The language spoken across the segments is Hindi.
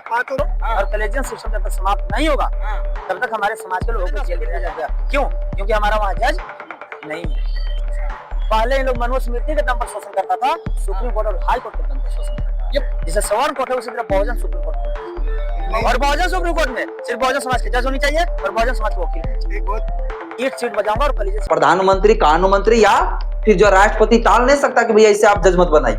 और कॉलेजियन सिस्टम जब तक समाप्त नहीं होगा तब तक हमारे समाज के लोगों को जेल भेजा जाएगा। क्यों? क्योंकि हमारा वहाँ जज नहीं है। पहले इन लोग मनुस्मृति के दम पर शोषण करता था, सुप्रीम कोर्ट और हाई कोर्ट के दम पर शोषण करता था। जैसे सवर्ण कोर्ट है उसी तरह बहुजन सुप्रीम कोर्ट है, और बहुजन सुप्रीम कोर्ट में सिर्फ बहुजन समाज के जज होनी चाहिए और बहुजन समाज के वकील होने चाहिए। एक सीट बजाऊंगा और कॉलेज प्रधानमंत्री, कानून मंत्री या फिर जो राष्ट्रपति टाल नहीं सकता कि भैया इसे आप जज मत बनाइए।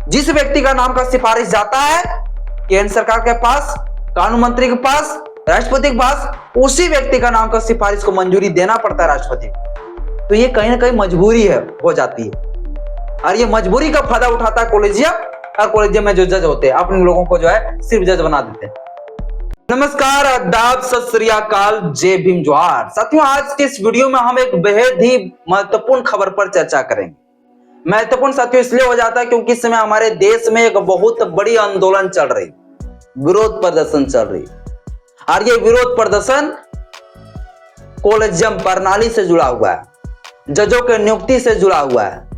जिस व्यक्ति का नाम का सिफारिश जाता है केंद्र सरकार के पास, कानून मंत्री के पास, राष्ट्रपति के पास, उसी व्यक्ति का नाम का सिफारिश को मंजूरी देना पड़ता है राष्ट्रपति को। तो ये कहीं ना कहीं मजबूरी है, हो जाती है, और ये मजबूरी का फायदा उठाता है कॉलेजियम, और कॉलेजियम में जो जज होते हैं अपने लोगों को जो है सिर्फ जज बना देते हैं। नमस्कार, आदाब, सत श्री अकाल, जय भीम, जोहार। साथियों, आज के इस वीडियो में हम एक बेहद ही महत्वपूर्ण खबर पर चर्चा करेंगे। महत्वपूर्ण साथियों इसलिए हो जाता है क्योंकि इस समय हमारे देश में एक बहुत बड़ी आंदोलन चल रही, विरोध प्रदर्शन चल रही, और ये विरोध प्रदर्शन कॉलेजियम प्रणाली से जुड़ा हुआ है, जजों के नियुक्ति से जुड़ा हुआ है।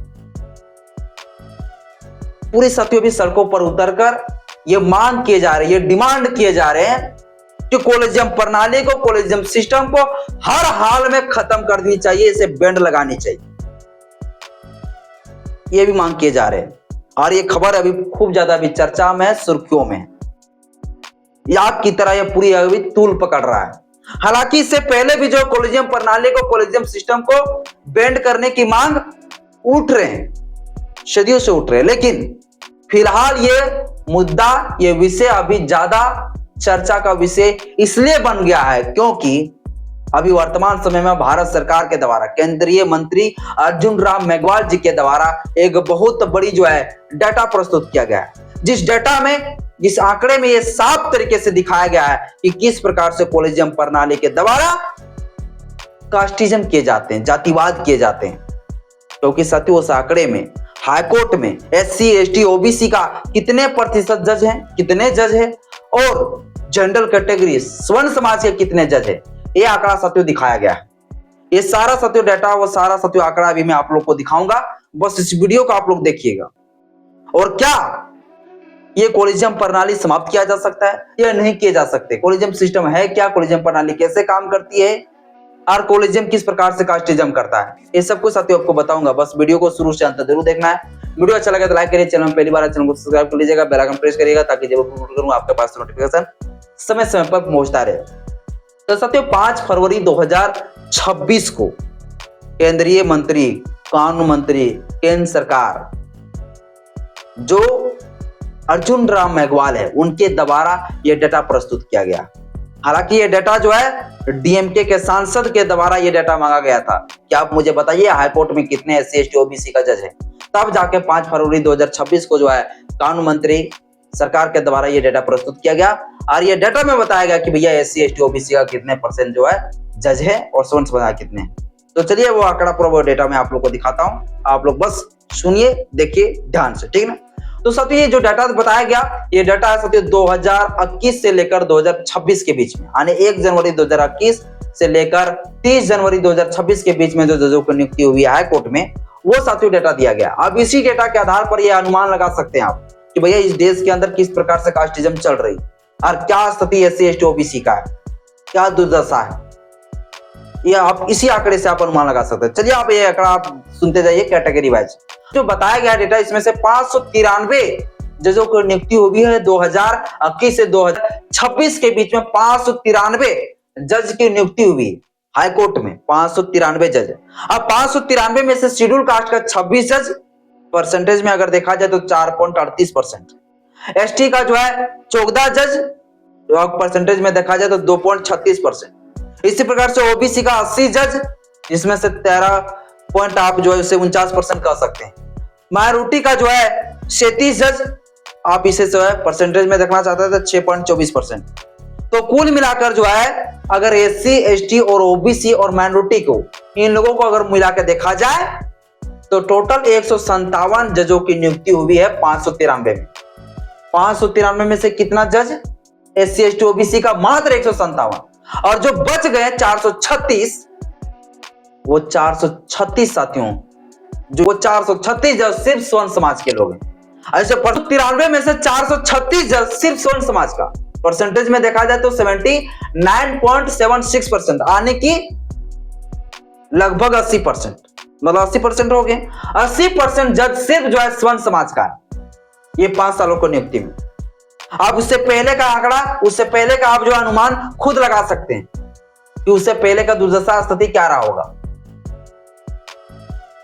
पूरी साथियों भी सड़कों पर उतरकर ये मांग किए जा रहे हैं, ये डिमांड किए जा रहे हैं कि कॉलेजियम प्रणाली को, कॉलेजियम सिस्टम को हर हाल में खत्म कर देनी चाहिए, इसे बैंड लगानी चाहिए। ये भी मांग किए जा रहे हैं, और ये खबर अभी खूब ज्यादा अभी चर्चा में है, सुर्खियों में है। आग की तरह ये पूरी अभी तूल पकड़ रहा है। हालांकि इससे पहले भी जो कॉलेजियम प्रणाली को, कॉलेजियम सिस्टम को बैंड करने की मांग उठ रहे हैं, सदियों से उठ रहे हैं, लेकिन फिलहाल ये मुद्दा, ये विषय अभी ज्यादा चर्चा का विषय इसलिए बन गया है क्योंकि अभी वर्तमान समय में भारत सरकार के द्वारा केंद्रीय मंत्री अर्जुन राम मेघवाल जी के द्वारा एक बहुत बड़ी जो है डाटा प्रस्तुत किया गया है, जिस डाटा में, जिस आंकड़े में ये साफ तरीके से दिखाया गया है कि किस प्रकार से कॉलेजियम प्रणाली के द्वारा कास्टिज्म किए जाते हैं, जातिवाद किए जाते हैं। क्योंकि साथियों उस आंकड़े में हाईकोर्ट में SC ST OBC का कितने प्रतिशत जज हैं, कितने जज हैं, और जनरल कैटेगरी स्वर्ण समाज के कितने जज हैं, ये आंकड़ा साथियों दिखाया गया है। ये सारा साथियों डाटा, वो सारा साथियों आंकड़ा अभी मैं आप लोग को दिखाऊंगा, बस इस वीडियो को आप लोग देखिएगा। और क्या ये कॉलेजियम प्रणाली समाप्त किया जा सकता है या नहीं किया जा सकते, कॉलेजियम सिस्टम है क्या, कॉलेजियम प्रणाली कैसे काम करती है, और कॉलेजियम किस प्रकार से कास्टिज्म करता है, ये सब कुछ साथियों आपको बताऊंगा। बस वीडियो को शुरू से अंत तक जरूर देखना है। वीडियो अच्छा लगे तो लाइक करिए, चैनल में पहली बार चैनल को सब्सक्राइब कर लीजिएगा, बेल आइकन प्रेस करिएगा ताकि जब अपलोड करूं आपके पास नोटिफिकेशन समय समय पर पहुंचता रहे। तो साथियों 5 फरवरी 2026 को केंद्रीय मंत्री, कानून मंत्री, केंद्र सरकार जो अर्जुन राम मेघवाल है उनके द्वारा यह डाटा प्रस्तुत किया गया। हालांकि ये डाटा जो है DMK के सांसद के द्वारा ये डाटा मांगा गया था कि आप मुझे बताइए हाईकोर्ट में कितने SC ST OBC का जज है। तब जाके 5 फरवरी 2026 को जो है कानून मंत्री सरकार के द्वारा ये डाटा प्रस्तुत किया गया, और ये डाटा में बताया गया कि भैया SC ST OBC का कितने % जो है जज है और स्वर्ण समाज कितने हैं। तो चलिए वो आंकड़ा पूरा वो डाटा मैं आप लोग को दिखाता हूँ, आप लोग बस सुनिए, देखिए ध्यान से, ठीक ना। तो साथियों ये जो डाटा बताया गया, ये डाटा है साथियों 2021 से लेकर 2026 के बीच में, यानी 1 जनवरी 2021 से लेकर 30 जनवरी 2026 के बीच में जो जजों की नियुक्ति हुई है हाई कोर्ट में, वो साथियों डाटा दिया गया। अब इसी डाटा के आधार पर यह अनुमान लगा सकते हैं आप कि भैया इस देश के अंदर किस प्रकार से कास्टिज्म चल रही, और क्या स्थिति SC ST OBC का है, क्या दुर्दशा है, ये आप इसी आंकड़े से आप अनुमान लगा सकते हैं। चलिए आप ये आंकड़ा आप सुनते जाइए कैटेगरी वाइज। जो बताया गया डेटा, इसमें से 593 जजों की नियुक्ति हुई है 2021 से 2026 के बीच में। 593 जज की नियुक्ति हुई है हाईकोर्ट में, 593 जज। अब 593 में से शेड्यूल कास्ट का 26 जज, परसेंटेज में अगर देखा जाए तो 4.38%। ST का जो है 14 जज, परसेंटेज में देखा जाए तो 2.36%। इसी प्रकार से OBC का 80 जज, जिसमें से 13 आप जो है उसे 49% कह सकते हैं। माइनॉरिटी का जो है 37 जज, आप इसे जो है परसेंटेज में देखना चाहते हैं तो 6.24%। तो कुल मिलाकर जो है अगर SC ST और OBC और माइनॉरिटी को, इन लोगों को अगर मिला के देखा जाए तो टोटल 157 जजों की नियुक्ति हुई है 593 में। 593 में से कितना जज SC ST OBC का? मात्र 157। और जो बच गए 436, वो 436 साथियों, जो 436 जज सिर्फ स्वर्ण समाज के लोग हैं। ऐसे 93 में से 436 जज सिर्फ स्वर्ण समाज का, परसेंटेज में देखा जाए तो 79.76% आने की लगभग 80%, मतलब 80% हो गए। 80% जज सिर्फ जो है स्वर्ण समाज का है ये 5 सालों को नियुक्ति में। आप उससे पहले का आंकड़ा, उससे पहले का आप जो अनुमान खुद लगा सकते हैं कि उससे पहले का दुर्दशा स्थिति क्या रहा होगा।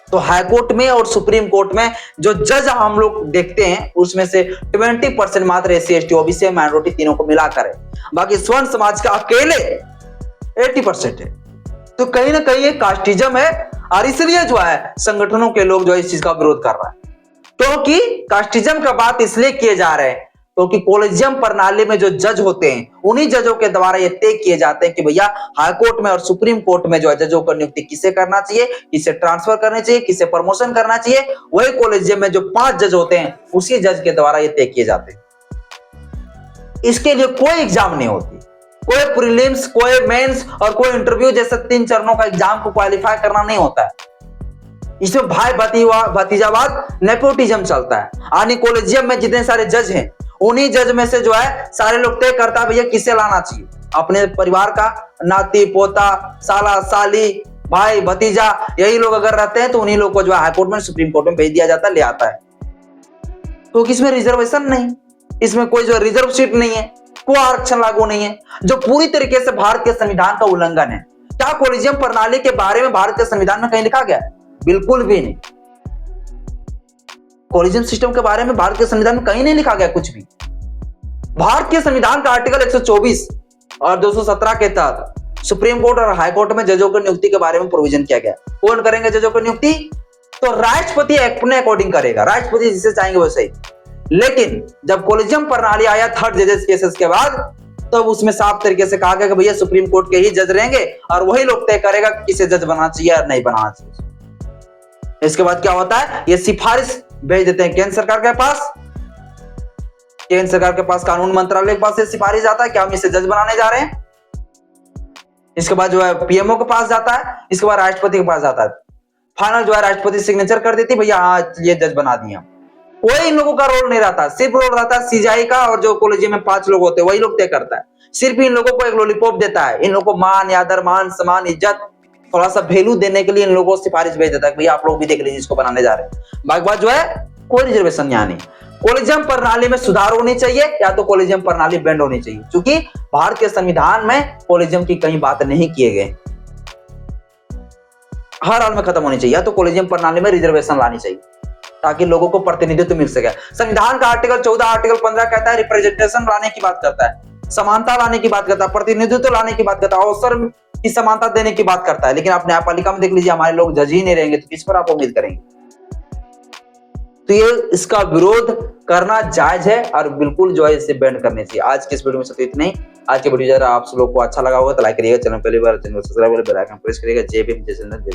तो हाईकोर्ट में और सुप्रीम कोर्ट में जो जज हम लोग देखते हैं उसमें से 20% मात्र SC ST OBC माइनॉरिटी तीनों को मिलाकर है, बाकी स्वर्ण समाज का अकेले 80% है। तो कहीं ना कहीं ये कास्टिज्म है और इसलिए जो है संगठनों के लोग जो है इस चीज का विरोध कर रहा है। क्योंकि कास्टिज्म का बात इसलिए किए जा रहे हैं क्योंकि कॉलेजियम प्रणाली में जो जज होते हैं उन्हीं जजों के द्वारा ये तय किए जाते हैं कि भैया हाई कोर्ट में और सुप्रीम कोर्ट में जो है जजों को नियुक्ति किसे करना चाहिए, किसे ट्रांसफर करनी चाहिए, किसे प्रमोशन करना चाहिए। वही कॉलेजियम में जो 5 जज होते हैं उसी जज के द्वारा ये तय किए जाते हैं। इसके लिए कोई एग्जाम नहीं होती, कोई प्रीलिम्स, कोई मेंस और कोई इंटरव्यू जैसे 3 चरणों का एग्जाम को क्वालिफाई करना नहीं होता है। इसमें भाई भतीजावाद, नेपोटिज्म चलता है। आनी कॉलेजियम में जितने सारे जज हैं उन्हीं जज में से जो है सारे लोग तय करता है भैया किसे लाना चाहिए, अपने परिवार का नाती पोता, साला साली, भाई भतीजा, यही लोग अगर रहते हैं तो उन्हीं लोग को जो है हाईकोर्ट में, सुप्रीम कोर्ट में भेज दिया जाता है, ले आता है। तो इसमें रिजर्वेशन नहीं, इसमें कोई जो रिजर्व सीट नहीं है, कोई आरक्षण लागू नहीं है, जो पूरी तरीके से भारत के संविधान का उल्लंघन है। क्या कॉलेजियम प्रणाली के बारे में भारत के संविधान में कहीं लिखा गया? बिल्कुल भी नहीं। कॉलेजियम सिस्टम के बारे में भारत के संविधान में कहीं नहीं लिखा गया कुछ भी। भारत के संविधान का आर्टिकल 124 और 217 के तहत सुप्रीम कोर्ट और हाई कोर्ट में जजों की नियुक्ति के बारे में प्रोविजन किया गया। कौन करेंगे जजों की नियुक्ति? तो राष्ट्रपति अपने अकॉर्डिंग करेगा, राष्ट्रपति जिसे चाहेंगे वैसे ही। लेकिन जब कॉलेजियम प्रणाली आया थर्ड जजेस केसेस के बाद, तब उसमें साफ तरीके से कहा गया कि भैया सुप्रीम कोर्ट के ही जज रहेंगे और वही लोग तय करेगा कि किसे जज बनाना चाहिए और नहीं बनाना चाहिए। इसके बाद क्या होता है, ये सिफारिश भेज देते हैं केंद्र सरकार के पास। केंद्र सरकार के पास कानून मंत्रालय के पास से सिफारिश आता है कि हम इसे जज बनाने जा रहे हैं। इसके बाद जो है पीएमओ के पास जाता है, इसके बाद राष्ट्रपति के पास जाता है। फाइनल जो है राष्ट्रपति सिग्नेचर कर देती, भैया हाँ ये जज बना दिया। कोई इन लोगों का रोल नहीं रहता, सिर्फ रोल रहता है सीजीआई का, और जो कॉलेजियम में 5 लोग होते हैं वही लोग तय करता है। सिर्फ इन लोगों को एक लॉलीपॉप देता है, इन लोगों को मान, आदर, मान, सम्मान, इज्जत, थोड़ा सा वैल्यू देने के लिए इन लोगों को सिफारिश भेज देता है, भैया आप लोग भी देख लीजिए इसको बनाने जा रहे हैं। बाकी बात जो है कोई रिजर्वेशन यहाँ नहीं। कॉलेजियम प्रणाली में सुधार होनी चाहिए या तो कॉलेजियम प्रणाली बैंड होनी चाहिए, क्योंकि भारत के संविधान में कॉलेजियम की कई बात नहीं किए गए, हर हाल में खत्म होनी चाहिए। या तो कॉलेजियम प्रणाली में रिजर्वेशन लानी चाहिए ताकि लोगों को प्रतिनिधित्व मिल सके। संविधान का आर्टिकल 14, आर्टिकल 15 कहता है रिप्रेजेंटेशन लाने की बात करता है, समानता लाने की बात करता है, प्रतिनिधित्व लाने की बात करता है, अवसर की समानता देने की बात करता है। लेकिन आप न्यायपालिका में देख लीजिए, हमारे लोग जज ही नहीं रहेंगे तो किस पर आप उम्मीद करेंगे? तो ये इसका विरोध करना जायज है और बिल्कुल जो है इसे बैंड करनी चाहिए। आज के इस वीडियो में सिर्फ इतना ही। आज के वीडियो जरा आप लोगों को अच्छा लगा होगा तो लाइक करिएगा, चैनल पहली बार चैनल सब्सक्राइब करिएगा, बेल आइकन प्रेस करिएगा। जय भीम, जय हिंद, जय